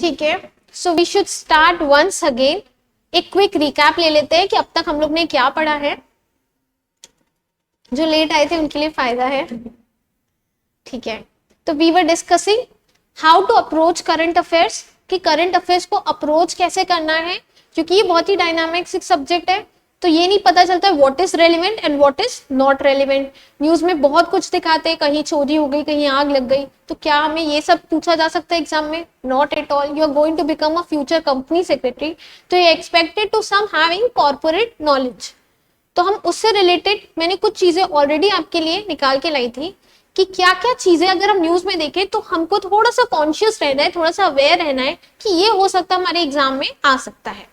ठीक है, so we should start once again. एक क्विक रिकैप ले लेते हैं कि अब तक हम लोग ने क्या पढ़ा है। जो लेट आए थे उनके लिए फायदा है। ठीक है, तो we were discussing how to approach current affairs, कि करंट अफेयर्स को अप्रोच कैसे करना है, क्योंकि ये बहुत ही डायनामिक सब्जेक्ट है। तो ये नहीं पता चलता है what is relevant and what is not relevant. News में बहुत कुछ दिखाते हैं, कहीं चोरी हो गई, कहीं आग लग गई, तो क्या हमें ये सब पूछा जा सकता है एग्जाम में? Not at all. You are going to become a future company secretary, तो you expected to some having corporate knowledge. तो हम उससे रिलेटेड मैंने कुछ चीजें ऑलरेडी आपके लिए निकाल के लाई थी कि क्या क्या चीजें अगर हम न्यूज में देखें तो हमको थोड़ा सा कॉन्शियस रहना है, थोड़ा सा अवेयर रहना है कि ये हो सकता है हमारे एग्जाम में आ सकता है।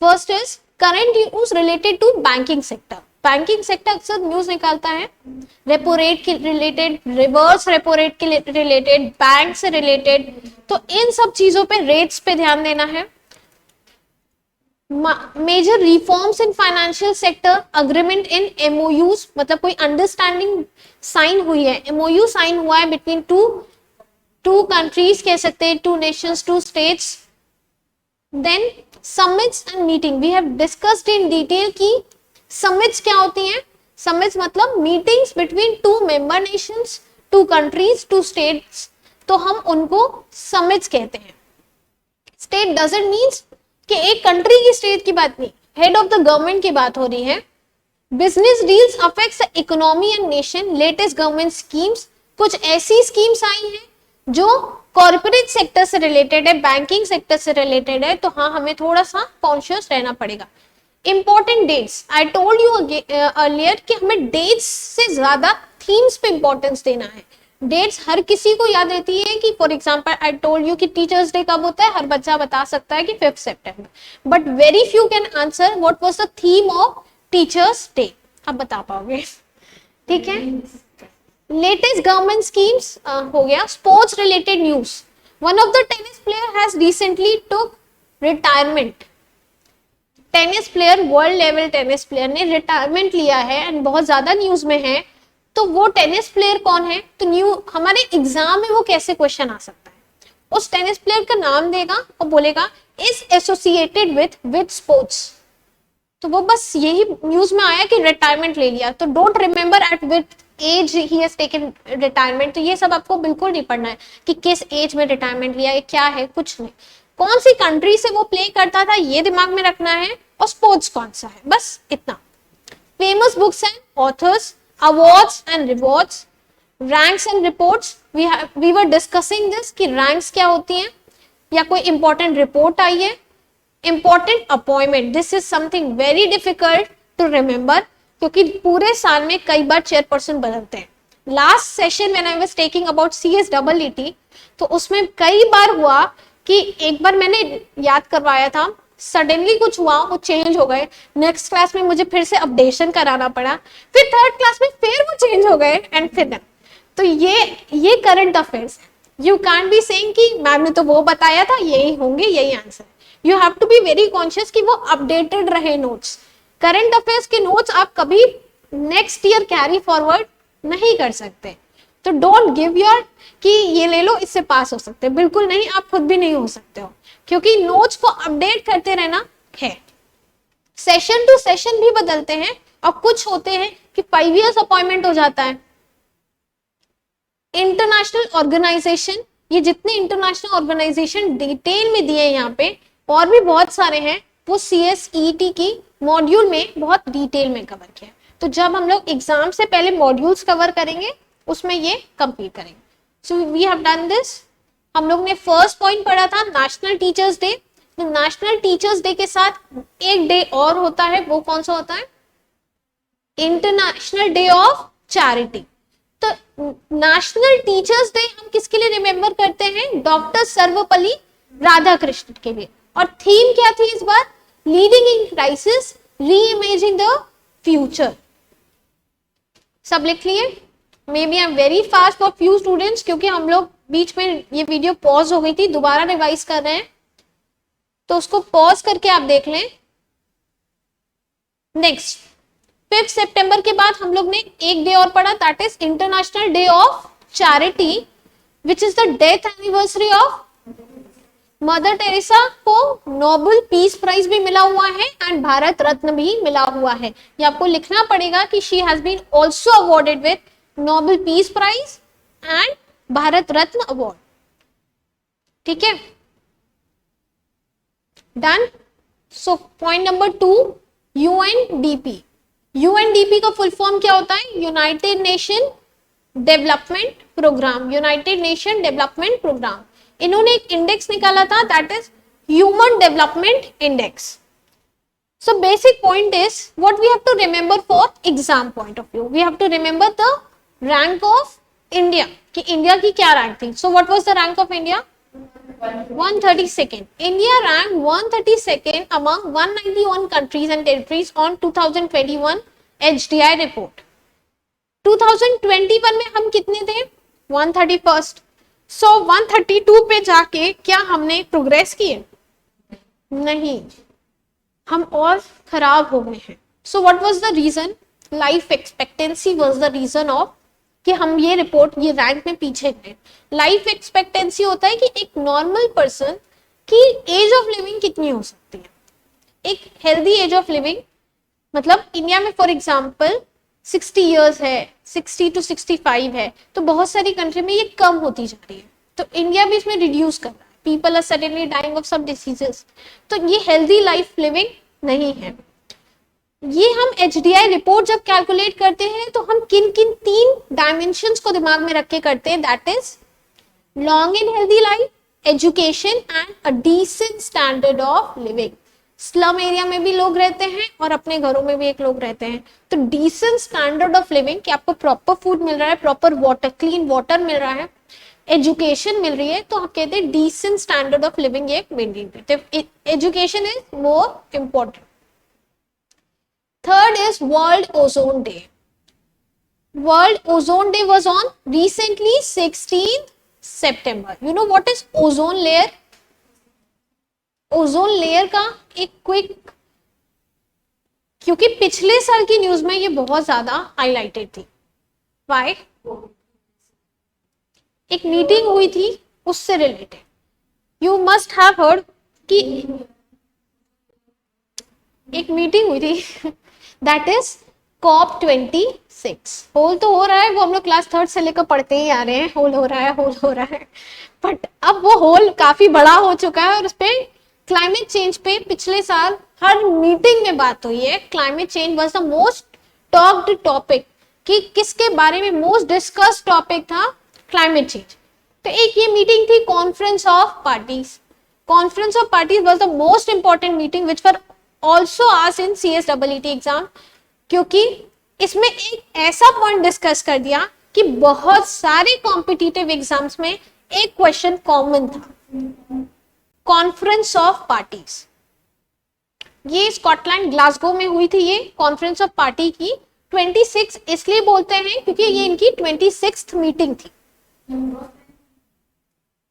First is current news related to banking sector. Banking sector अक्सर न्यूज निकालता है रेपो रेट के रिलेटेड, रिवर्स रेपो रेट के रिलेटेड, बैंक से रिलेटेड। तो इन सब चीजों पे, रेट्स पे ध्यान देना है। Major reforms in financial sector, agreement in MoUs, मतलब कोई अंडरस्टैंडिंग साइन हुई है, एमओयू साइन हुआ है बिटवीन टू कंट्रीज कह सकते हैं, two nations, two states. Then summits and meeting, we have discussed in detail की समिट्स क्या होती हैं। समिट्स मतलब meetings between two member nations, two countries, two states, तो हम उनको समिट्स कहते हैं। स्टेट डजंट मीन्स कि एक कंट्री की स्टेट की बात नहीं, हेड ऑफ द गवर्नमेंट की बात हो रही है। Business deals affects the economy and nation, latest government schemes, कुछ ऐसी स्कीम्स आई हैं जो कॉर्पोरेट सेक्टर से रिलेटेड है, बैंकिंग सेक्टर से रिलेटेड है, तो हाँ हमें थोड़ा सा कॉन्शियस रहना पड़ेगा। Important dates, I told you earlier कि हमें डेट्स से ज्यादा थीम्स पे इंपॉर्टेंस देना है। डेट्स हर किसी को याद रहती है कि for example I told you कि टीचर्स डे कब होता है, हर बच्चा बता सकता है कि 5 सितंबर, but very few can answer what was the theme of teachers day. आप बता पाओगे? ठीक है, लेटेस्ट गवर्नमेंट स्कीम्स हो गया। Sports related news, one of the tennis player has recently took retirement. Tennis player, world level tennis player ने retirement लिया है एंड बहुत ज्यादा न्यूज में है। तो वो टेनिस प्लेयर कौन है? तो न्यू हमारे एग्जाम में वो कैसे क्वेश्चन आ सकता है? उस टेनिस प्लेयर का नाम देगा और बोलेगा इज एसोसिएटेड विथ स्पोर्ट्स। तो वो बस यही न्यूज में आया कि रिटायरमेंट ले लिया, तो don't remember at with age he has taken retirement. तो ये सब आपको बिल्कुल नहीं पढ़ना है कि किस एज में रिटायरमेंट लिया, क्या है, कुछ नहीं। कौन सी कंट्री से वो प्ले करता था ये दिमाग में रखना है, और स्पोर्ट्स कौन सा है, बस इतना। Famous books and authors, awards and rewards, ranks and reports, we were discussing this कि रैंक्स क्या होती हैं, या कोई इंपॉर्टेंट रिपोर्ट आई है। Important appointment, this is something very difficult to remember, क्योंकि पूरे साल में कई बार चेयरपर्सन बदलते हैं। Last session when I was taking about CSEE, तो उसमें कई बार हुआ कि एक बार मैंने याद करवाया था, सडनली कुछ हुआ, वो चेंज हो गए, नेक्स्ट क्लास में मुझे फिर से अपडेशन कराना पड़ा, फिर थर्ड क्लास में फिर वो चेंज हो गए एंड फिर तो ये current affairs. You can be saying कि मैम ने तो वो बताया था, यही होंगे, यही answer. You have to be very conscious कि वो अपडेटेड रहे नोट्स। करंट अफेयर्स के नोट्स आप कभी नेक्स्ट ईयर कैरी फॉरवर्ड नहीं कर सकते। तो डोंट गिव योर कि ये ले लो इससे पास हो सकते, बिल्कुल नहीं, आप खुद भी नहीं हो सकते हो, क्योंकि नोट्स को अपडेट करते रहना है। सेशन टू सेशन भी बदलते हैं, और कुछ होते हैं कि 5 इयर्स अपॉइंटमेंट हो जाता है। इंटरनेशनल ऑर्गेनाइजेशन, ये जितने इंटरनेशनल ऑर्गेनाइजेशन डिटेल में दिए हैं यहाँ पे, और भी बहुत सारे हैं, वो CSET की मॉड्यूल में बहुत डिटेल में कवर किया। तो जब हम लोग एग्जाम से पहले मॉड्यूल्स कवर करेंगे उसमें ये कंप्लीट करेंगे। So we have done this. हम लोग ने फर्स्ट पॉइंट पढ़ा था नेशनल टीचर्स डे। तो नेशनल टीचर्स डे के साथ एक डे और होता है, वो कौन सा होता है? International day of charity. तो नेशनल टीचर्स डे हम किसके लिए रिमेंबर करते हैं? डॉक्टर सर्वपल्ली राधाकृष्णन के लिए। और थीम क्या थी इस बार? Leading in crisis, reimagining the future. सब लिख लिए? Maybe I am very fast for few students, क्योंकि हम लोग बीच में ये वीडियो पॉज हो गई थी, दोबारा रिवाइज कर रहे हैं, तो उसको पॉज करके आप देख लें। नेक्स्ट 5 सितंबर के बाद हम लोग ने एक डे और पढ़ा, that is international day of charity, which is the death anniversary of mother Teresa को नोबेल पीस प्राइज भी मिला हुआ है एंड भारत रत्न भी मिला हुआ है। ये आपको लिखना पड़ेगा कि she has been also awarded with Nobel peace prize and Bharat Ratna award. ठीक है, done. So point number 2, UNDP. UNDP का फुल फॉर्म क्या होता है? United Nation development programme. United Nation development programme. इन्होंने एक इंडेक्स निकाला था, that is human development index. So basic point is what we have to remember for exam point of view, we have to remember the rank of India, कि India की क्या rank थी। So what was the rank of India? 132nd. India ranked 132nd among 191 countries and territories on 2021 HDI report. 2021 में हम कितने थे? 131st. So 132 पे जाके क्या हमने प्रोग्रेस किए? नहीं, हम और खराब हो गए हैं। So what was the reason? Life expectancy was the reason of कि हम ये रिपोर्ट, ये रैंक में पीछे गए। लाइफ एक्सपेक्टेंसी होता है कि एक नॉर्मल पर्सन की एज ऑफ लिविंग कितनी हो सकती है, एक हेल्दी एज ऑफ लिविंग। मतलब इंडिया में फॉर एग्जांपल 60 इयर्स है, 60 to 65 है, तो बहुत सारी कंट्री में ये कम होती जा रही है, तो इंडिया भी इसमें रिड्यूस कर रहा है। People are suddenly dying of some diseases, तो ये हेल्दी लाइफ लिविंग नहीं है। ये हम HDI रिपोर्ट जब कैलकुलेट करते हैं तो हम किन किन 3 डायमेंशंस को दिमाग में रख के करते हैं, that is long and healthy life, education and a decent standard of living. Slum area में भी लोग रहते हैं और अपने घरों में भी एक लोग रहते हैं, तो डिसेंट स्टैंडर्ड ऑफ लिविंग कि आपको प्रॉपर फूड मिल रहा है, प्रॉपर वाटर, क्लीन वाटर मिल रहा है, एजुकेशन मिल रही है, तो हम कहते हैं डिसेंट स्टैंडर्ड ऑफ लिविंग ये मेंटेन करते हैं। Education is more important. Third is World Ozone Day. World Ozone Day was on recently 16th September. You know what is ozone layer? Ozone layer का एक क्विक, क्योंकि पिछले साल की news में ये बहुत ज्यादा हाईलाइटेड थी। Why? एक मीटिंग हुई थी उससे related. You must have heard कि एक मीटिंग हुई थी दैट इज COP26। होल तो हो रहा है, वो हम लोग क्लास 3rd से लेकर पढ़ते ही आ रहे हैं, होल हो रहा है, होल हो रहा है, बट अब वो होल काफी बड़ा हो चुका है और उस पे क्लाइमेट चेंज पे पिछले साल हर मीटिंग में बात हुई है। Climate change was the most talked topic, कि किसके बारे में मोस्ट डिस्कस टॉपिक था? Climate change. तो एक ये मीटिंग थी conference of parties. Conference of parties was the most important meeting which were also asked in CSEET exam, क्योंकि इसमें एक ऐसा पॉइंट डिस्कस कर दिया कि बहुत सारे कॉम्पिटिटिव एग्जाम्स में एक क्वेश्चन कॉमन था, कॉन्फ्रेंस ऑफ पार्टीज। ये स्कॉटलैंड ग्लासगो में हुई थी ये कॉन्फ्रेंस ऑफ पार्टी की। 26 इसलिए बोलते हैं क्योंकि ये इनकी 26th मीटिंग थी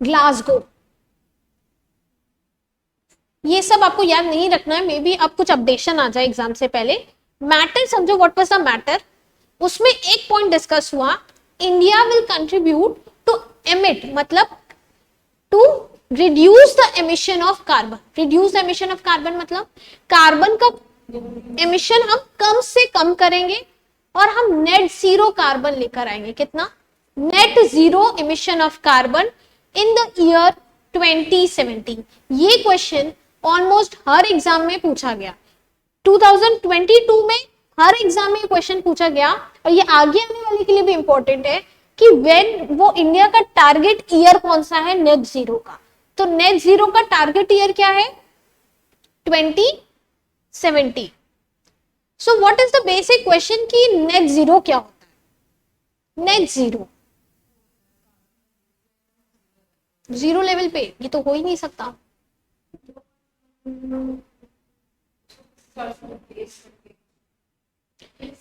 ग्लासगो। ये सब आपको याद नहीं रखना है, मे बी अब कुछ अपडेशन आ जाए एग्जाम से पहले। मैटर समझो, व्हाट वाज द मैटर। उसमें एक पॉइंट डिस्कस हुआ, India will contribute to emit, मतलब to reduce the emission of carbon. Reduce the emission of carbon मतलब कार्बन का एमिशन हम कम से कम करेंगे और हम नेट जीरो कार्बन लेकर आएंगे। कितना? Net zero emission of carbon in the year 2070। ये क्वेश्चन ऑलमोस्ट हर एग्जाम में पूछा गया। 2022 में हर एग्जाम में क्वेश्चन पूछा गया, और ये आगे आने वाले के लिए भी इंपॉर्टेंट है कि व्हेन वो इंडिया का टारगेट ईयर कौन सा है नेट जीरो का। तो नेट जीरो का टारगेट ईयर क्या है? 2070। So what is the basic question कि नेट जीरो क्या होता है? नेट जीरो, जीरो लेवल पे ये तो हो ही नहीं सकता।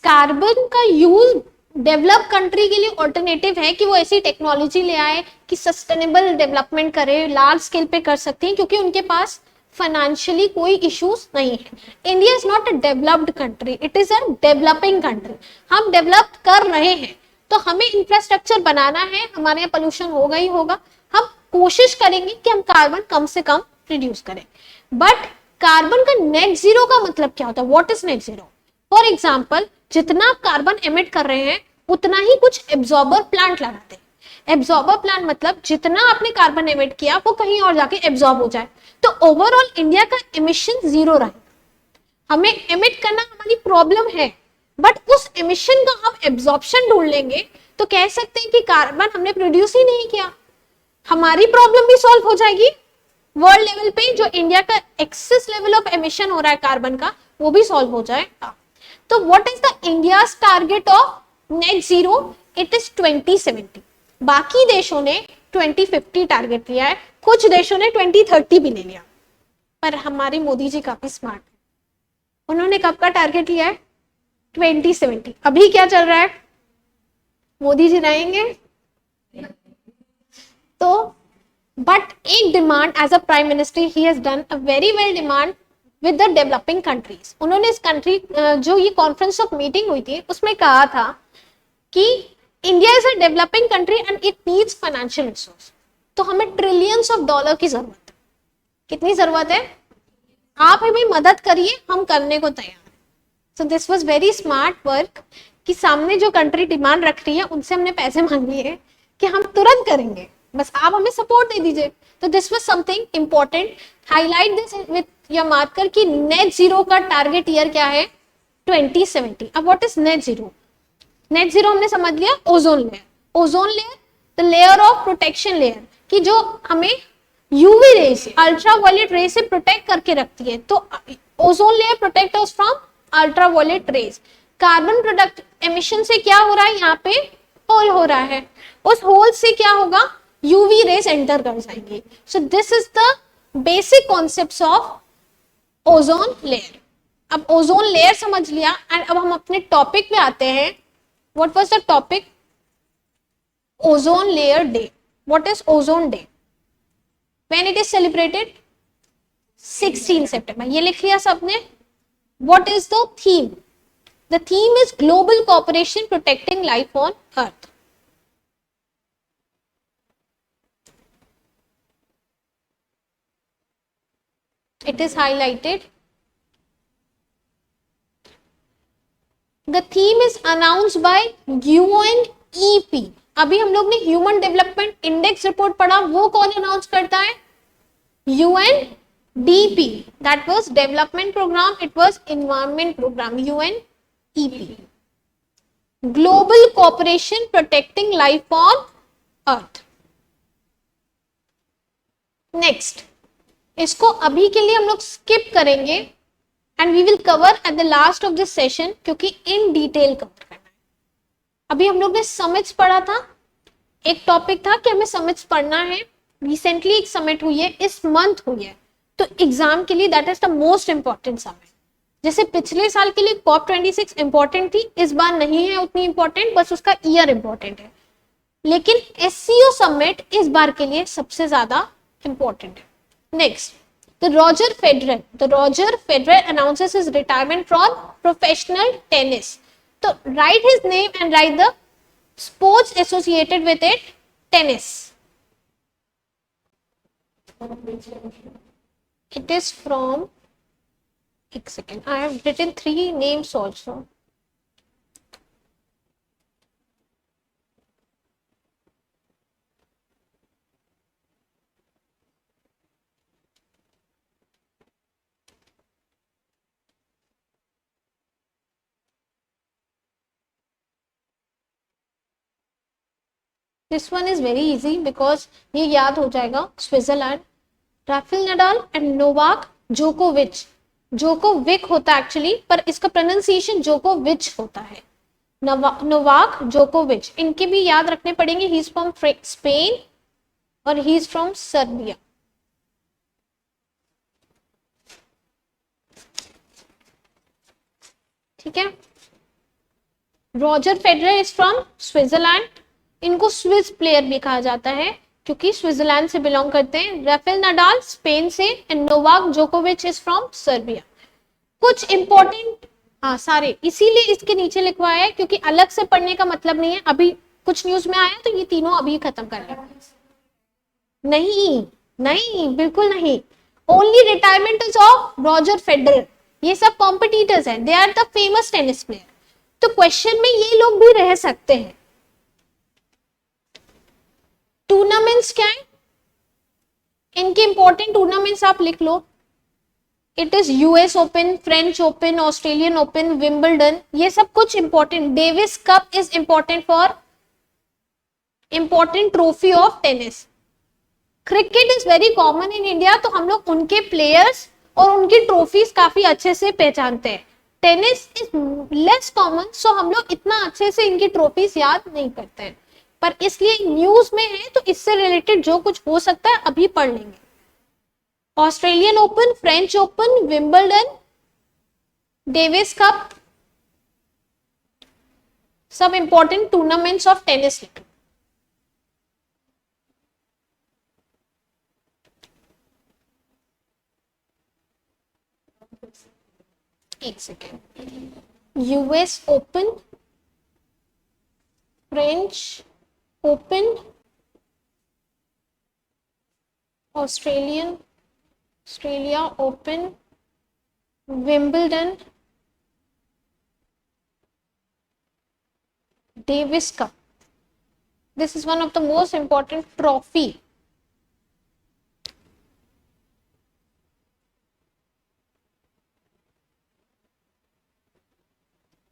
कार्बन का यूज डेवलप कंट्री के लिए ऑल्टरनेटिव है कि वो ऐसी टेक्नोलॉजी ले आए कि सस्टेनेबल डेवलपमेंट करे, लार्ज स्केल पे कर सकते हैं, क्योंकि उनके पास फाइनेंशियली कोई इश्यूज नहीं है। India is not a developed country, it is a developing country. हम डेवलप कर रहे हैं तो हमें इंफ्रास्ट्रक्चर बनाना है, हमारे यहाँ पोल्यूशन होगा ही होगा। हम कोशिश करेंगे कि हम कार्बन कम से कम रिड्यूस करें। बट कार्बन का नेट जीरो का मतलब क्या होता है? What is net zero? For example, जितना आप कार्बन एमिट कर रहे हैं उतना ही कुछ एब्जॉर्बर प्लांट लगाते हैं। एब्जॉर्बर प्लांट मतलब जितना आपने कार्बन एमिट किया वो कहीं और जाके एब्जॉर्ब हो जाए। तो ओवरऑल इंडिया का एमिशन जीरो रहे। हमें एमिट करना हमारी प्रॉब्लम है, बट उस एमिशन का हम एब्जॉर्प्शन ढूंढ लेंगे तो कह सकते हैं कि कार्बन हमने प्रोड्यूस ही नहीं किया, हमारी प्रॉब्लम भी सॉल्व हो जाएगी। वर्ल्ड लेवल पे जो इंडिया का एक्सेस लेवल ऑफ एमिशन हो रहा है कार्बन का, वो भी सॉल्व हो जाएगा। तो what is the India's target of net zero? It is 2070। बाकी देशों ने 2050 टारगेट लिया है, कुछ देशों ने 2030 भी ले लिया, पर हमारे मोदी जी काफी स्मार्ट है। उन्होंने कब का टारगेट लिया है? 2070। अभी क्या चल रहा है? मोदी जी रहेंगे तो, बट एक demand as a prime minister he has done a very well demand with the developing countries. उन्होंने इस कंट्री जो ये कॉन्फ्रेंस ऑफ मीटिंग हुई थी उसमें कहा था कि India is a developing country and it needs financial resource. तो हमें ट्रिलियंस ऑफ डॉलर की जरूरत है। कितनी जरूरत है? आप हमें मदद करिए, हम करने को तैयार हैं। So this was very smart work कि सामने जो कंट्री डिमांड रख रही है उनसे हमने पैसे मांग लिए कि हम तुरंत करेंगे, बस आप हमें सपोर्ट दे दीजिए। तो this was something important. Highlight this with your marker कि नेट जीरो का टारगेट ईयर क्या है? 2070। अब what is net zero? Net zero हमने समझ लिया, ozone layer. Ozone layer the layer of protection layer कि जो हमें यूवी रेस, अल्ट्रावायलेट रे से प्रोटेक्ट करके रखती है। तो ozone layer protect us from ultraviolet rays. Carbon product emission से क्या हो रहा है? यहाँ पे होल हो रहा है, उस होल से क्या होगा? यूवी रेस एंटर कर जाएंगे। So this is the basic concepts of ozone layer. अब ओजोन लेयर समझ लिया एंड अब हम अपने टॉपिक पे आते हैं। What was the topic? Ozone layer day. What is ozone day? When it is celebrated? 16 सितंबर। ये लिख लिया सबने? What is the theme? The theme is global cooperation protecting life on earth. It is highlighted. The theme is announced by UNEP. अभी हम लोग ने human development index report पढ़ा, वो कौन अनाउंस करता है? UNDP. That was development program, it was environment program. UNEP. Global cooperation protecting life on earth. Next, इसको अभी के लिए हम लोग स्किप करेंगे and we will cover at the last of this session, क्योंकि इन डिटेल कवर करना है। अभी हम लोग ने समिट्स पढ़ा था, एक टॉपिक था कि हमें समिट्स पढ़ना है। रिसेंटली एक समिट हुई है, इस मंथ हुई है, तो एग्जाम के लिए that is the most important summit. जैसे पिछले साल के लिए COP26 इंपॉर्टेंट थी, इस बार नहीं है उतनी इंपॉर्टेंट, बस उसका ईयर इंपॉर्टेंट है। लेकिन SCO समिट इस बार के लिए सबसे ज्यादा इंपॉर्टेंट है। Next, the Roger Federer announces his retirement from professional tennis. So write his name and write the sports associated with it. Tennis. It is from, एक second, I have written 3 names also. This one is very easy because ये याद हो जाएगा। Switzerland, Rafael Nadal and Novak जोकोविच। Djokovic होता है actually, पर इसका प्रोनाउंसिएशन जोकोविच होता है। नोवाक जोकोविच, इनके भी याद रखने पड़ेंगे। ही इज फ्रॉम स्पेन और ही इज फ्रॉम सर्बिया। ठीक है। Roger Federer is from Switzerland, इनको स्विस प्लेयर भी कहा जाता है क्योंकि स्विट्जरलैंड से बिलोंग करते हैं। राफेल नडाल स्पेन से एंड नोवाक जोकोविच इज फ्रॉम सर्बिया। कुछ इंपॉर्टेंट, हाँ सारे इसीलिए इसके नीचे लिखवाया है क्योंकि अलग से पढ़ने का मतलब नहीं है। अभी कुछ न्यूज में आया तो ये तीनों अभी खत्म कर लें। नहीं, नहीं, बिल्कुल नहीं। Only retirement is of Roger Federer. ये सब कॉम्पिटिटर्स हैं, they are the famous tennis player. तो क्वेश्चन में ये लोग भी रह सकते हैं। टूर्नामेंट्स क्या है, इनके इंपॉर्टेंट टूर्नामेंट्स आप लिख लो। It is US open, French open, Australian open, Wimbledon, ये सब कुछ important. Davis cup is important for important trophy of tennis. Cricket is very common in India, तो हम लोग उनके प्लेयर्स और उनकी ट्रॉफीज काफी अच्छे से पहचानते हैं। टेनिस इज लेस कॉमन, सो हम लोग इतना अच्छे से इनकी ट्रॉफीज याद नहीं करते हैं, पर इसलिए न्यूज में है तो इससे रिलेटेड जो कुछ हो सकता है अभी पढ़ लेंगे। Australian open, French open, Wimbledon, Davis cup, सब इंपॉर्टेंट टूर्नामेंट्स ऑफ टेनिस। एक second. US open, French open, Australia open, Wimbledon, Davis cup. This is one of the most important trophy.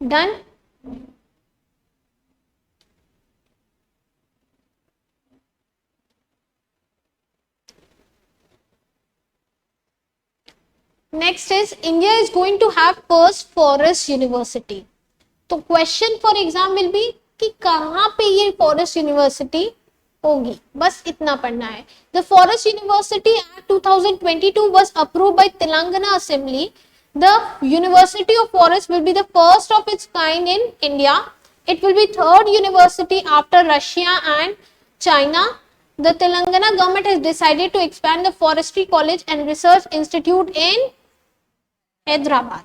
Done. Next is India is going to have first forest university. तो question for exam will be कि कहां पे ये forest university होगी, बस इतना पढ़ना है। The forest university act 2022 was approved by Telangana Assembly. The University of Forest will be the first of its kind in India. It will be third university after Russia and China. The Telangana government has decided to expand the Forestry College and Research Institute in Hyderabad.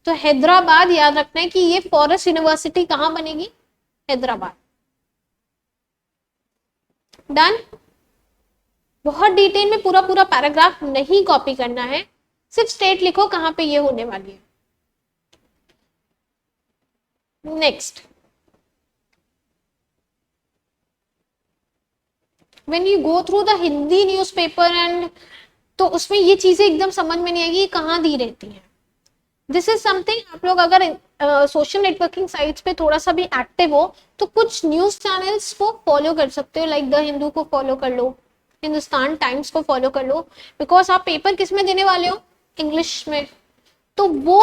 तो हैदराबाद याद रखना है कि ये forest university कहां बनेगी, Hyderabad. Done. बहुत detail में पूरा पूरा पैराग्राफ नहीं कॉपी करना है, सिर्फ स्टेट लिखो कहां पे ये होने वाली है। Next, when you go through the Hindi newspaper and, तो उसमें ये चीजें एकदम समझ में नहीं आएगी कहाँ दी रहती हैं। दिस इज समथिंग, आप लोग अगर सोशल नेटवर्किंग साइट्स पे थोड़ा सा भी एक्टिव हो तो कुछ न्यूज चैनल्स को फॉलो कर सकते हो, लाइक द हिंदू को फॉलो कर लो, हिंदुस्तान टाइम्स को फॉलो कर लो, बिकॉज आप पेपर किस में देने वाले हो, इंग्लिश में। तो वो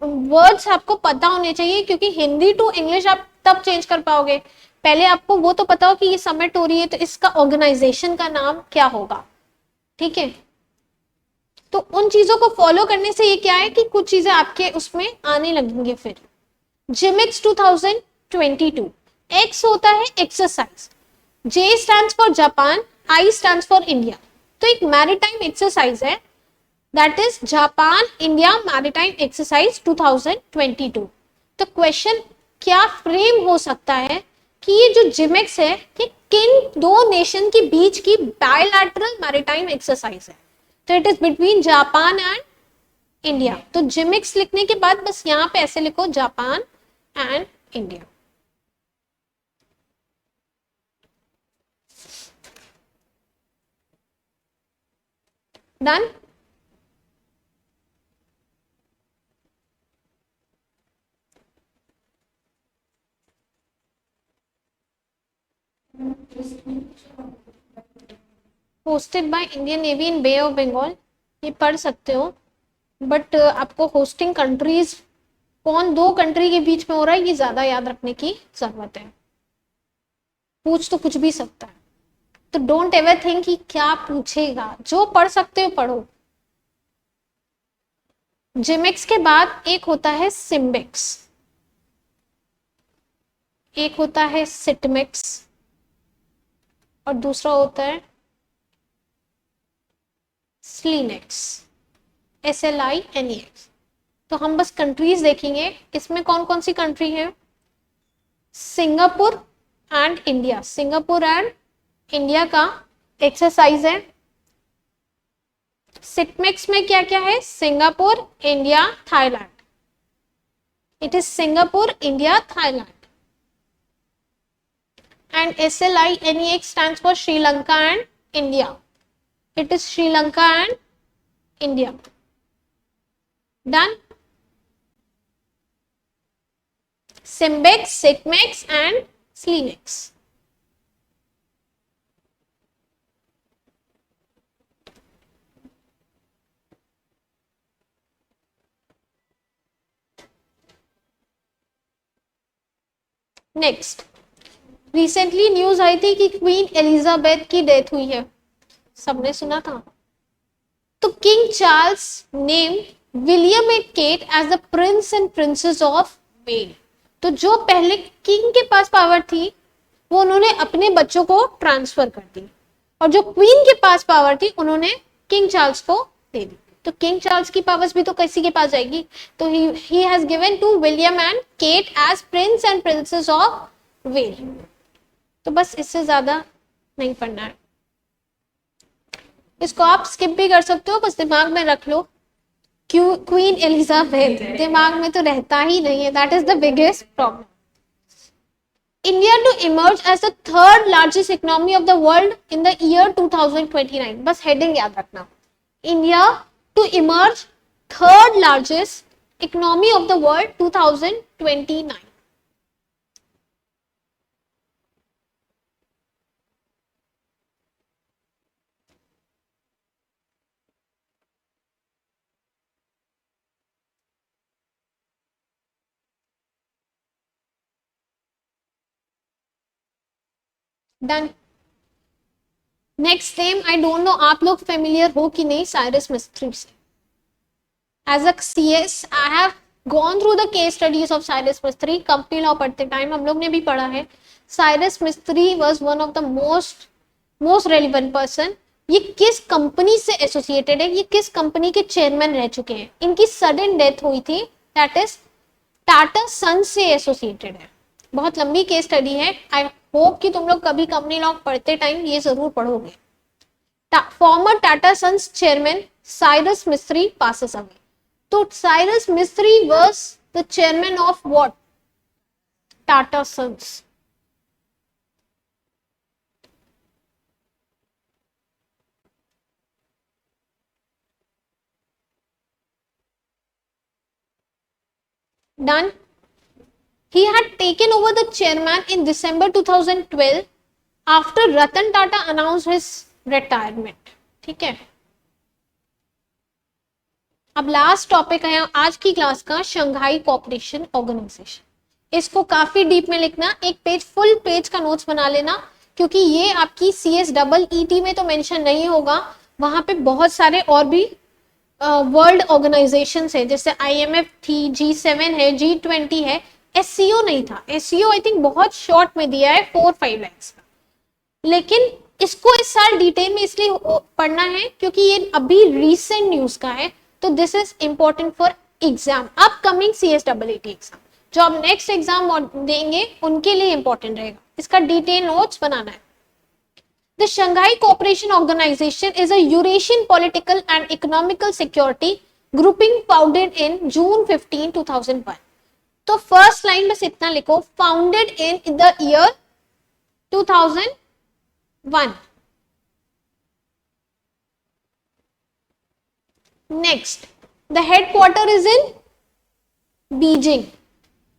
वर्ड्स आपको पता होने चाहिए, क्योंकि हिंदी टू इंग्लिश आप तब चेंज कर पाओगे, पहले आपको वो तो पता हो कि ये समिट हो रही है तो इसका ऑर्गेनाइजेशन का नाम क्या होगा, ठीक है। तो उन चीजों को फॉलो करने से ये क्या है कि कुछ चीजें आपके उसमें आने लगेंगे। फिर जिमिक्स 2022, एक्स होता है exercise, J stands for Japan, I stands for India. तो एक मैरीटाइम एक्सरसाइज है, that is Japan India maritime exercise 2022। तो क्वेश्चन क्या फ्रेम हो सकता है कि ये जो जिमिक्स है ये किन दो नेशन के बीच की बायलैटरल मैरीटाइम एक्सरसाइज है। तो it is between Japan and India. तो जिमिक्स लिखने के बाद बस यहां पे ऐसे लिखो, Japan and India. Done. Hosted by Indian Navy in Bay of Bengal, ये पढ़ सकते हो, बट आपको होस्टिंग कंट्रीज कौन दो कंट्री के बीच में हो रहा है ये ज्यादा याद रखने की जरूरत है। पूछ तो कुछ भी सकता है, तो डोंट एवर थिंक कि क्या पूछेगा, जो पढ़ सकते हो पढ़ो। जिमिक्स के बाद एक होता है सिम्बिक्स, एक होता है सिटमिक्स और दूसरा होता है स्लीनेक्स, SLINEX। तो हम बस कंट्रीज देखेंगे, इसमें कौन कौन सी कंट्री है, Singapore and India. Singapore and India का एक्सरसाइज है। सिटमेक्स में क्या क्या है? Singapore, India, Thailand. It is Singapore, India, Thailand. And SLINEX stands for Sri Lanka and India. It is Sri Lanka and India. Done. Simbex, Sitmex and Slinex. Next. Recently news आई थी कि queen Elizabeth की death हुई है, सबने सुना था। तो King Charles name William and Kate as the prince and princess of Wales. तो जो पहले किंग के पास पावर थी वो उन्होंने अपने बच्चों को ट्रांसफर कर दी, और जो क्वीन के पास पावर थी उन्होंने किंग चार्ल्स को दे दी। तो किंग चार्ल्स की पावर्स भी तो किसी के पास जाएगी, तो he has given to William and Kate as prince and princess of Wales. तो बस इससे ज्यादा नहीं पढ़ना है, इसको आप स्किप भी कर सकते हो, बस दिमाग में रख लो क्वीन एलिजाबेथ, दिमाग में तो रहता ही नहीं है, that is the biggest problem. India to emerge as the third largest economy of the world in the year 2029, बस हेडिंग याद रखना, India to emerge third largest economy of the world 2029। Done. Next name, I don't know आप लोग familiar हो कि नहीं साइरस मिस्त्री से। As a CS I have gone through the case studies of Cyrus Mistry. Company law पढ़ते टाइम हम लोग ने भी पढ़ा है। Cyrus Mistry was one of the most relevant person. ये किस कंपनी से एसोसिएटेड है, ये किस कंपनी के चेयरमैन रह चुके हैं, इनकी सडन डेथ हुई थी, दैट इज टाटा सन्स से एसोसिएटेड है। बहुत लंबी केस स्टडी है, आई होप कि तुम लोग कभी कंपनी लॉ पढ़ते टाइम ये जरूर पढ़ोगे। Former Tata Sons chairman Cyrus Mistry passes away. तो Cyrus Mistry was the chairman of what? Tata Sons. Done. He had taken over the chairman in December 2012 after Ratan Tata announced his retirement. ठीक है, अब लास्ट टॉपिक है आज की क्लास का, शंघाई कोऑपरेशन ऑर्गेनाइजेशन। इसको काफी डीप में लिखना, एक पेज फुल पेज का नोट्स बना लेना, क्योंकि ये आपकी CSEET में तो मेंशन नहीं होगा, वहां पे बहुत सारे और भी वर्ल्ड ऑर्गेनाइजेशंस है, जैसे IMF थी, G7 है, G20 है। SCO नहीं था, SCO आई थिंक बहुत शॉर्ट में दिया है 4-5 लाइन्स का, लेकिन इसको इस साल डिटेल में इसलिए पढ़ना है क्योंकि ये अभी रीसेंट न्यूज का है। तो this is important for exam, upcoming CSEET exam, जो आप नेक्स्ट एग्जाम देंगे उनके लिए इंपॉर्टेंट रहेगा, इसका डिटेल नोट्स बनाना है। The Shanghai Cooperation Organization is a Eurasian political and economical security grouping founded in June 15, 2001. तो फर्स्ट लाइन बस इतना लिखो, founded in the year 2001। Next, the headquarter is in Beijing.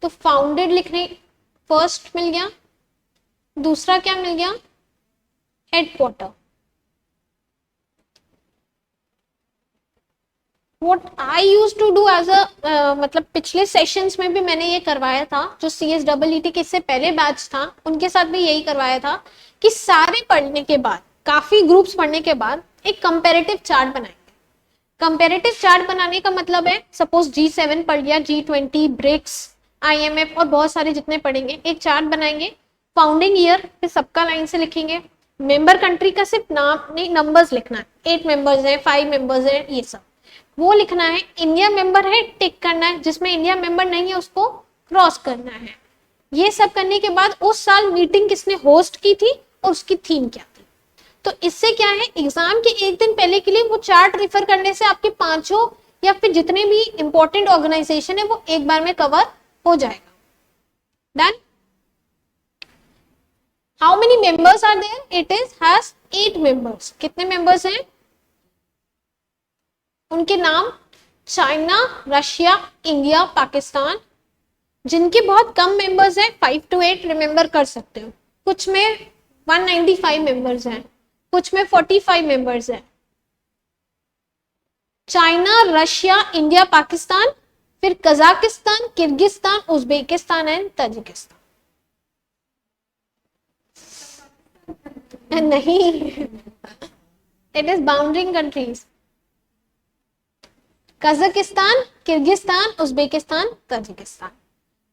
तो फाउंडेड लिखने first मिल गया, दूसरा क्या मिल गया? Headquarter. What I used to do as a मतलब पिछले सेशंस में भी मैंने ये करवाया था, जो CSEET के इससे पहले बैच था उनके साथ भी यही करवाया था, कि सारे पढ़ने के बाद, काफी ग्रुप्स पढ़ने के बाद एक कंपैरेटिव चार्ट बनाएंगे। कंपैरेटिव चार्ट बनाने का मतलब है, सपोज G7 पढ़ लिया, G20, ब्रिक्स, IMF और बहुत सारे जितने पढ़ेंगे, एक चार्ट बनाएंगे, फाउंडिंग ईयर फिर सबका लाइन से लिखेंगे, मेंबर कंट्री का सिर्फ नाम नहीं नंबर्स लिखना है, 8 मेंबर्स है, 5 मेंबर्स है, ये सब वो लिखना है। इंडिया मेंबर है टिक करना है, जिसमें इंडिया मेंबर नहीं है उसको क्रॉस करना है। ये सब करने के बाद उस साल मीटिंग किसने होस्ट की थी और उसकी थीम क्या थी। तो इससे क्या है, एग्जाम के एक दिन पहले के लिए वो चार्ट रेफर करने से आपके पांचों या फिर जितने भी इंपॉर्टेंट ऑर्गेनाइजेशन है वो एक बार में कवर हो जाएगा। Done. How many members are there? It is has 8 members. कितने मेंबर्स हैं? उनके नाम चाइना, रशिया, इंडिया, पाकिस्तान। जिनके बहुत कम मेंबर्स हैं 5 to 8 रिमेंबर कर सकते हो। कुछ में 195 मेंबर्स हैं, कुछ में 45 मेंबर्स हैं। चाइना, रशिया, इंडिया, पाकिस्तान, फिर Kazakhstan, Kyrgyzstan, Uzbekistan and Tajikistan. नहीं, it is bordering countries. Kazakhstan, Kyrgyzstan, Uzbekistan, Tajikistan.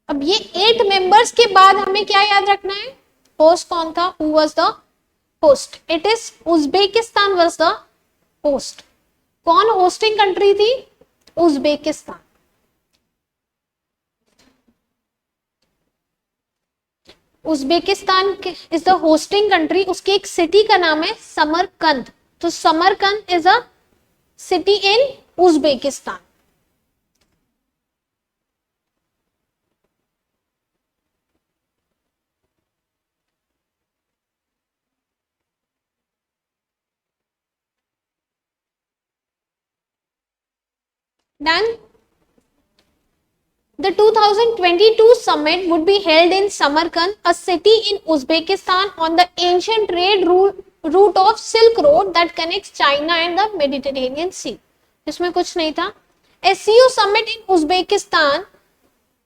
अब ये 8 मेंबर्स के बाद हमें क्या याद रखना है? होस्ट कौन था? Who was the host? It is Uzbekistan was the host. कौन होस्टिंग कंट्री थी? Uzbekistan. Uzbekistan is the hosting country. उसकी एक सिटी का नाम है समरकंद। तो Samarkand is a city in Uzbekistan. Done. The 2022 summit would be held in Samarkand, a city in Uzbekistan on the ancient trade route of Silk Road that connects China and the Mediterranean Sea. इसमें कुछ नहीं था। SCO summit in Uzbekistan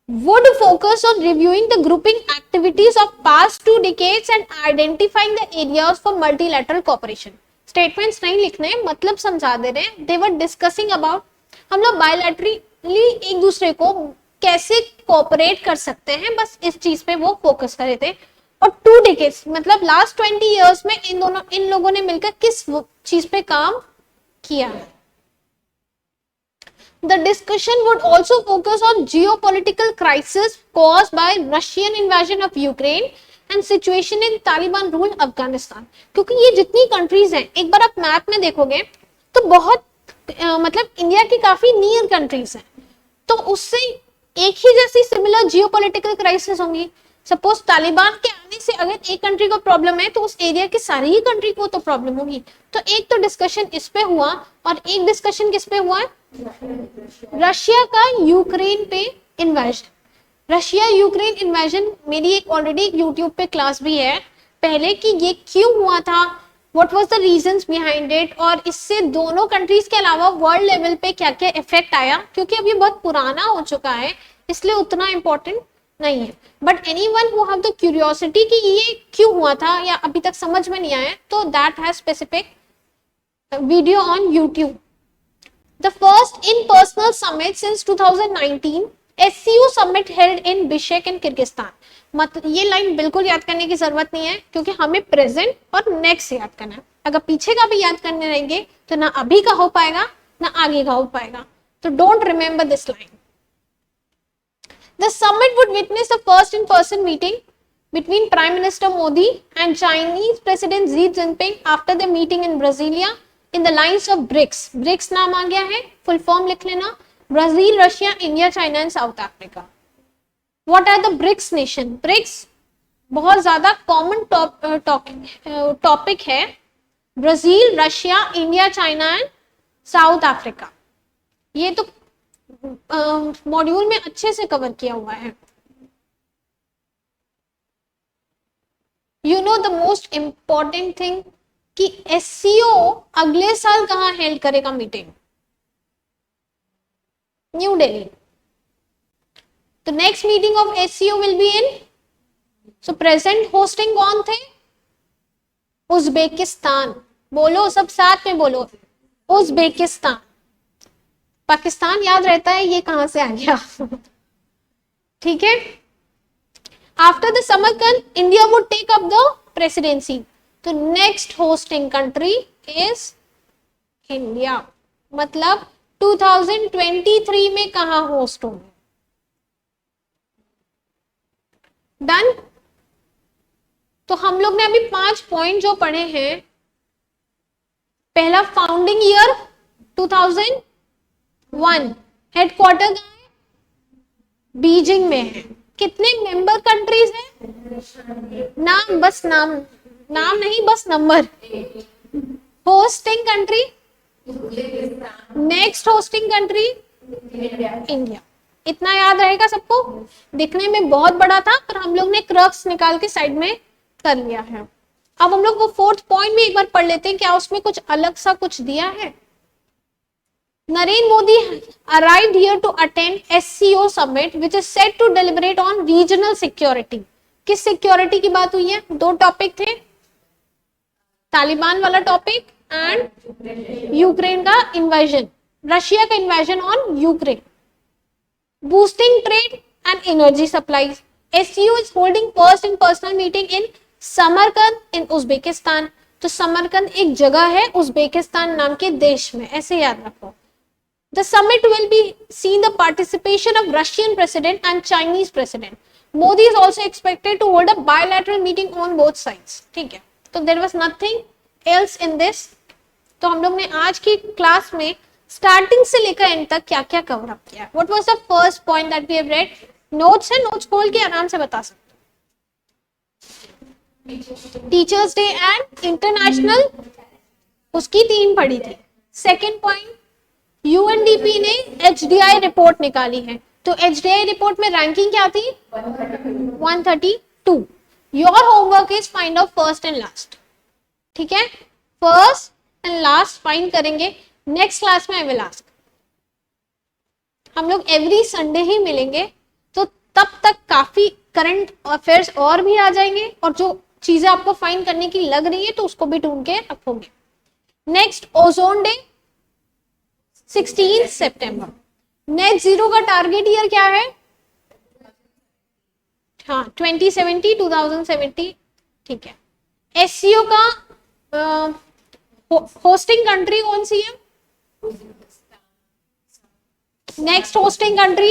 would focus on reviewing the grouping activities of past 2 decades and identifying the areas for multilateral cooperation. Statements नहीं लिखने, मतलब समझा दे रहे हैं। They were discussing about हम लोग बायलैटरली एक दूसरे को कैसे कोऑपरेट कर सकते हैं, बस इस चीज पे वो फोकस कर रहे थे। और 2 डिकेड्स मतलब लास्ट 20 इयर्स में इन लोगों ने मिलकर किस चीज पे काम किया है। The discussion would also focus on geopolitical crisis caused by Russian invasion of Ukraine and situation in Taliban rule Afghanistan. क्योंकि ये जितनी कंट्रीज हैं, एक बार आप मैप में देखोगे तो बहुत मतलब इंडिया की काफी नियर कंट्रीज हैं, तो उससे एक ही जैसी सिमिलर जियोपॉलिटिकल क्राइसिस होंगी। सपोज तालिबान के आने से अगर एक कंट्री को प्रॉब्लम है तो उस एरिया की सारी ही कंट्री को तो प्रॉब्लम होगी। तो एक तो डिस्कशन इस पे हुआ और एक डिस्कशन किस पे हुआ है? रशिया का यूक्रेन पे इन्वेजन। रशिया यूक्रेन इन्वेजन मेरी एक ऑलरेडी यूट्यूब पे क्लास भी है पहले कि ये क्यों हुआ था, what was the reasons behind it, और इससे दोनों कंट्रीज के अलावा वर्ल्ड लेवल पे क्या क्या इफेक्ट आया। क्योंकि अब ये बहुत पुराना हो चुका है इसलिए उतना इंपॉर्टेंट नहीं है, but anyone who have the curiosity कि ये क्यों हुआ था या अभी तक समझ में नहीं आया, तो that has specific video on YouTube. The first in personal summit since 2019, SCO summit held in Bishkek in Kyrgyzstan. मतलब ये लाइन बिल्कुल याद करने की जरूरत नहीं है क्योंकि हमें प्रेजेंट और नेक्स्ट याद करना है। अगर पीछे का भी याद करने रहेंगे तो ना अभी का हो पाएगा ना आगे का हो पाएगा, तो don't remember this line. The summit would witness the first in-person meeting between Prime Minister Modi and Chinese President Xi Jinping after the meeting in Brasilia in the lines of BRICS. BRICS नाम आ गया है, full form लिख लेना, Brazil, Russia, India, China and south Africa. What are the BRICS nation? BRICS बहुत ज्यादा common topic है। Brazil, Russia, India, China and south Africa. ये तो मॉड्यूल में अच्छे से कवर किया हुआ है। You know the most important thing कि SCO अगले साल कहां हेल्ड करेगा मीटिंग? न्यू दिल्ली। तो next meeting of SCO will be in, so present hosting कौन थे? उज्बेकिस्तान। बोलो सब साथ में बोलो, उज्बेकिस्तान। पाकिस्तान याद रहता है, ये कहां से आ गया? ठीक है। After the Samarkand India would take up the presidency, तो next hosting country is India. मतलब 2023 में कहां होस्ट होंगे? डन। तो हम लोग ने अभी 5 पॉइंट जो पढ़े हैं पहला फाउंडिंग ईयर 2001, हेडक्वार्टर कहाँ है? बीजिंग में है। कितने मेंबर कंट्रीज हैं? नाम, बस नाम, नाम नहीं बस number. Hosting country, next hosting country India. इतना याद रहेगा सबको? दिखने में बहुत बड़ा था पर हम लोग ने क्रक्स निकाल के साइड में कर लिया है। अब हम लोग वो फोर्थ पॉइंट में एक बार पढ़ लेते हैं, क्या उसमें कुछ अलग सा कुछ दिया है? Narendra Modi arrived here to attend SCO summit, which is set to deliberate on regional security. किस सिक्योरिटी की बात हुई है? दो टॉपिक थे, तालिबान वाला टॉपिक एंड यूक्रेन का इन्वेजन, रशिया का invasion on Ukraine, boosting trade and energy supplies. SCO is holding first in personal meeting in Samarkand in Uzbekistan. तो समरकंद एक जगह है उज्बेकिस्तान नाम के देश में, ऐसे याद रखो। The summit will be seen the participation of Russian president and Chinese president. Modi is also expected to hold a bilateral meeting on both sides. ठीक है, तो there was nothing else in this. तो हम लोग ने आज की class में स्टार्टिंग से लेकर एंड तक क्या क्या कवर अप किया। What was the first point that we have read? Notes है, नोट्स खोल के आराम से बता सकते हो। टीचर्स डे एंड इंटरनेशनल, उसकी 3 पढ़ी थी। सेकेंड पॉइंट, UNDP ने HDI रिपोर्ट निकाली है, तो HDI रिपोर्ट में रैंकिंग क्या थी? 132। Your homework is find out first and last. ठीक है, फर्स्ट एंड लास्ट फाइंड करेंगे नेक्स्ट क्लास में। आई विल आस्क, हम लोग एवरी संडे ही मिलेंगे, तो तब तक काफी करंट अफेयर्स और भी आ जाएंगे, और जो चीजें आपको फाइंड करने की लग रही है तो उसको भी ढूंढ के रखोगे। नेक्स्ट, ओजोन डे 16 सितंबर। नेट जीरो का टारगेट ईयर क्या है? हाँ, 2070। ठीक है। SCO का होस्टिंग कंट्री कौन सी है? Next hosting country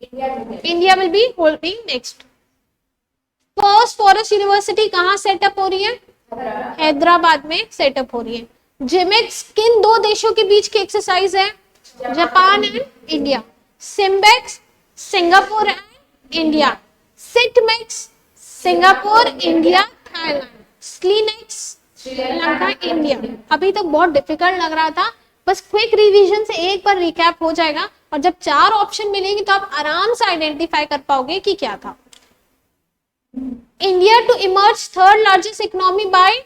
India will be holding next. First forest university कहाँ सेटअप हो रही है? हैदराबाद में सेटअप हो रही है। जिमेक्स किन 2 देशों के बीच की एक्सरसाइज है? Japan and India. Simbex Singapore and India. Sitmex Singapore, India, Thailand. Slinex Sri Lanka, India. अभी तक बहुत डिफिकल्ट लग रहा था, बस क्विक रिवीजन से एक बार रिकैप हो जाएगा, और जब 4 ऑप्शन मिलेंगे तो आप आराम से आइडेंटिफाई कर पाओगे कि क्या था। India to emerge third largest economy by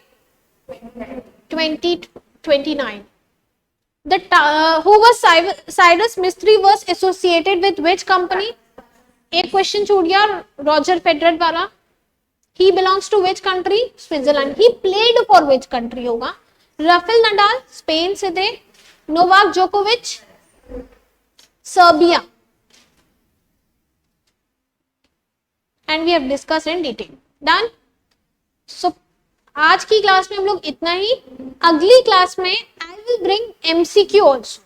2029. Who was Cyrus Mistry was associated with which company? एक क्वेश्चन छूट गया, रॉजर फेडरर वाला। He belongs to which country? Switzerland. He played for which country होगा? राफेल नडाल स्पेन से थे। Novak जोकोविच Serbia. And we have discussed in detail. Done? So आज की क्लास में हम लोग इतना ही। अगली क्लास में I will bring MCQ also.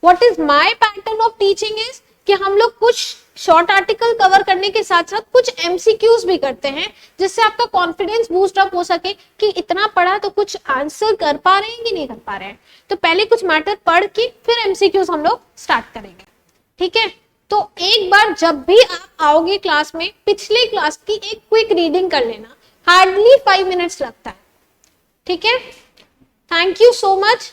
What is my pattern of teaching is कि हम लोग कुछ शॉर्ट आर्टिकल कवर करने के साथ साथ कुछ MCQs भी करते हैं, जिससे आपका कॉन्फिडेंस बूस्ट अप हो सके कि इतना पढ़ा तो कुछ आंसर कर पा रहे हैं कि नहीं कर पा रहे हैं। तो पहले कुछ मैटर पढ़ के फिर MCQs हम लोग स्टार्ट करेंगे। ठीक है, तो एक बार जब भी आप आओगे क्लास में, पिछले क्लास की एक क्विक रीडिंग कर लेना, हार्डली 5 मिनट्स लगता है। ठीक है, थैंक यू सो मच।